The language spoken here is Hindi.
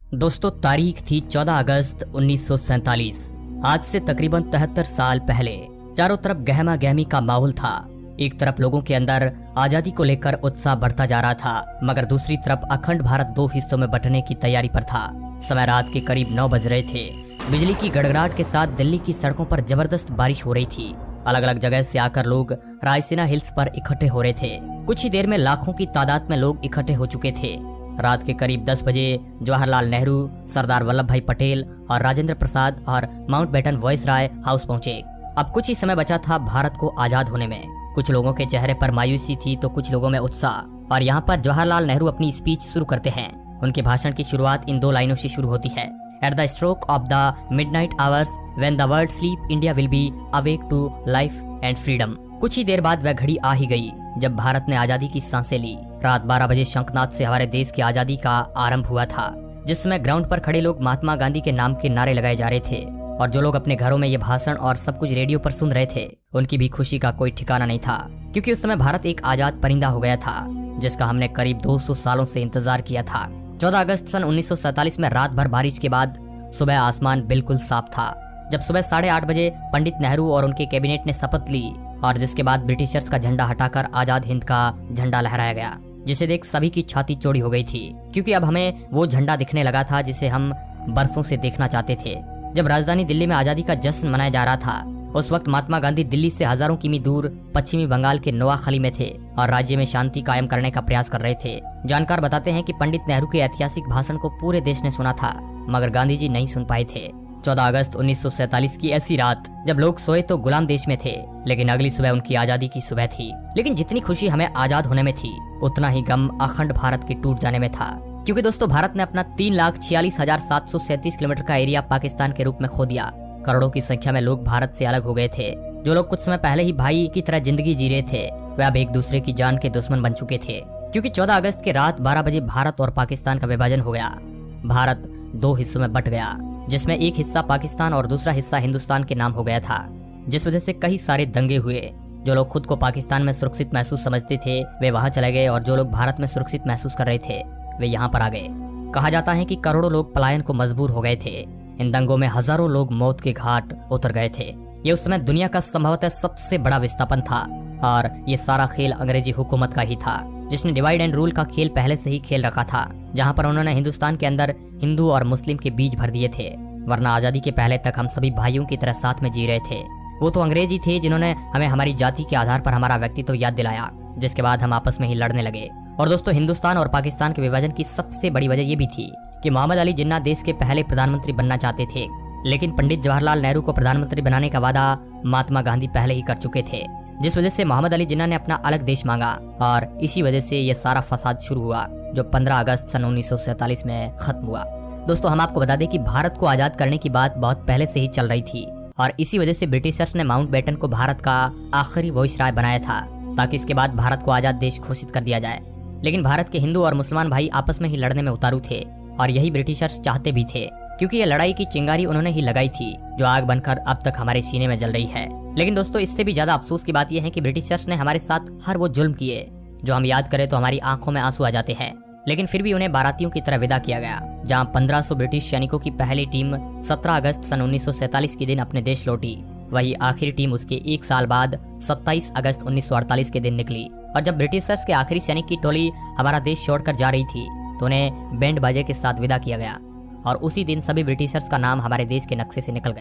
दोस्तों, तारीख थी 14 अगस्त 1947। आज से तकरीबन 73 साल पहले चारों तरफ गहमा गहमी का माहौल था। एक तरफ लोगों के अंदर आजादी को लेकर उत्साह बढ़ता जा रहा था, मगर दूसरी तरफ अखंड भारत दो हिस्सों में बंटने की तैयारी पर था। समय रात के करीब 9 बज रहे थे। बिजली की गड़गड़ाहट के साथ दिल्ली की सड़कों पर जबरदस्त बारिश हो रही थी। अलग अलग जगह से आकर लोग रायसीना हिल्स पर इकट्ठे हो रहे थे। कुछ ही देर में लाखों की तादाद में लोग इकट्ठे हो चुके थे। रात के करीब 10 बजे जवाहरलाल नेहरू, सरदार वल्लभ भाई पटेल और राजेंद्र प्रसाद और माउंटबेटन वायसराय हाउस पहुंचे। अब कुछ ही समय बचा था भारत को आजाद होने में। कुछ लोगों के चेहरे पर मायूसी थी तो कुछ लोगों में उत्साह। और यहाँ पर जवाहरलाल नेहरू अपनी स्पीच शुरू करते हैं। उनके भाषण की शुरुआत इन 2 लाइनों से शुरू होती है। At the stroke of the midnight hours when the world sleep, India will be awake to life and freedom. कुछ ही देर बाद वह घड़ी आ ही गई जब भारत ने आजादी की सांसें ली। रात 12 बजे शंखनाद से हमारे देश की आजादी का आरंभ हुआ था, जिसमें ग्राउंड पर खड़े लोग महात्मा गांधी के नाम के नारे लगाए जा रहे थे। और जो लोग अपने घरों में ये भाषण और सब कुछ रेडियो पर सुन रहे थे, उनकी भी खुशी का कोई ठिकाना नहीं था, क्योंकि उस समय भारत एक आजाद परिंदा हो गया था, जिसका हमने करीब 200 सालों से इंतजार किया था। 14 अगस्त सन 1947 में रात भर बारिश के बाद सुबह आसमान बिल्कुल साफ था। जब सुबह 8:30 बजे पंडित नेहरू और उनके कैबिनेट ने शपथ ली, और जिसके बाद ब्रिटिशर्स का झंडा हटाकर आजाद हिंद का झंडा लहराया गया, जिसे देख सभी की छाती चौड़ी हो गई थी, क्योंकि अब हमें वो झंडा दिखने लगा था जिसे हम बरसों से देखना चाहते थे। जब राजधानी दिल्ली में आजादी का जश्न मनाया जा रहा था, उस वक्त महात्मा गांधी दिल्ली से हजारों किमी दूर पश्चिमी बंगाल के नोआखली में थे और राज्य में शांति कायम करने का प्रयास कर रहे थे। जानकार बताते हैं कि पंडित नेहरू के ऐतिहासिक भाषण को पूरे देश ने सुना था, मगर गांधी जी नहीं सुन पाए थे। 14 अगस्त 1947 की ऐसी रात जब लोग सोए तो गुलाम देश में थे, लेकिन अगली सुबह उनकी आजादी की सुबह थी। लेकिन जितनी खुशी हमें आजाद होने में थी, उतना ही गम अखंड भारत के टूट जाने में था, क्योंकि दोस्तों भारत ने अपना 3,46,737 किलोमीटर का एरिया पाकिस्तान के रूप में खो दिया। करोड़ों की संख्या में लोग भारत से अलग हो गए थे। जो लोग कुछ समय पहले ही भाई की तरह जिंदगी जी रहे थे, वे अब एक दूसरे की जान के दुश्मन बन चुके थे, क्योंकि 14 अगस्त के रात 12 बजे भारत और पाकिस्तान का विभाजन हो गया। भारत 2 हिस्सों में बट गया, जिसमें एक हिस्सा पाकिस्तान और दूसरा हिस्सा हिंदुस्तान के नाम हो गया था, जिस वजह से कई सारे दंगे हुए। जो लोग खुद को पाकिस्तान में सुरक्षित महसूस समझते थे, वे वहां चले गए, और जो लोग भारत में सुरक्षित महसूस कर रहे थे, वे यहाँ पर आ गए। कहा जाता है कि करोड़ों लोग पलायन को मजबूर हो गए थे। इन दंगों में हजारों लोग मौत के घाट उतर गए थे। ये उस समय दुनिया का संभवतः सबसे बड़ा विस्थापन था, और ये सारा खेल अंग्रेजी हुकूमत का ही था, जिसने डिवाइड एंड रूल का खेल पहले से ही खेल रखा था, जहाँ पर उन्होंने हिंदुस्तान के अंदर हिंदू और मुस्लिम के बीज भर दिए थे। वरना आजादी के पहले तक हम सभी भाइयों की तरह साथ में जी रहे थे। वो तो अंग्रेज ही थे जिन्होंने हमें हमारी जाति के आधार पर हमारा व्यक्तित्व याद दिलाया, जिसके बाद हम आपस में ही लड़ने लगे। और दोस्तों, हिंदुस्तान और पाकिस्तान के विभाजन की सबसे बड़ी वजह ये भी थी कि मोहम्मद अली जिन्ना देश के पहले प्रधानमंत्री बनना चाहते थे, लेकिन पंडित जवाहरलाल नेहरू को प्रधानमंत्री बनाने का वादा महात्मा गांधी पहले ही कर चुके थे, जिस वजह से मोहम्मद अली जिन्ना ने अपना अलग देश मांगा, और इसी वजह से ये सारा फसाद शुरू हुआ, जो 15 अगस्त सन 1947 में खत्म हुआ। दोस्तों, हम आपको बता दें कि भारत को आजाद करने की बात बहुत पहले से ही चल रही थी, और इसी वजह से ब्रिटिशर्स ने माउंटबेटन को भारत का आखिरी वायसराय बनाया था, ताकि इसके बाद भारत को आजाद देश घोषित कर दिया जाए। लेकिन भारत के हिंदू और मुसलमान भाई आपस में ही लड़ने में उतारू थे, और यही ब्रिटिशर्स चाहते भी थे, क्योंकि ये लड़ाई की चिंगारी उन्होंने ही लगाई थी, जो आग बनकर अब तक हमारे सीने में जल रही है। लेकिन दोस्तों, इससे भी ज्यादा अफसोस की बात यह है कि ब्रिटिशर्स ने हमारे साथ हर वो जुल्म किए, जो हम याद करें तो हमारी आंखों में आंसू आ जाते हैं। लेकिन फिर भी उन्हें बारातियों की तरह विदा किया गया। जहां 1500 ब्रिटिश सैनिकों की पहली टीम 17 अगस्त सन 1947 के दिन अपने देश लौटी, वही आखिरी टीम उसके 1 साल बाद 27 अगस्त 1948 के दिन निकली। और जब ब्रिटिशर्स के आखिरी सैनिक की टोली हमारा देश छोड़कर जा रही थी, तो उन्हें बैंड बाजे के साथ विदा किया गया, और उसी दिन सभी ब्रिटिशर्स का नाम हमारे देश के नक्शे से निकल गया।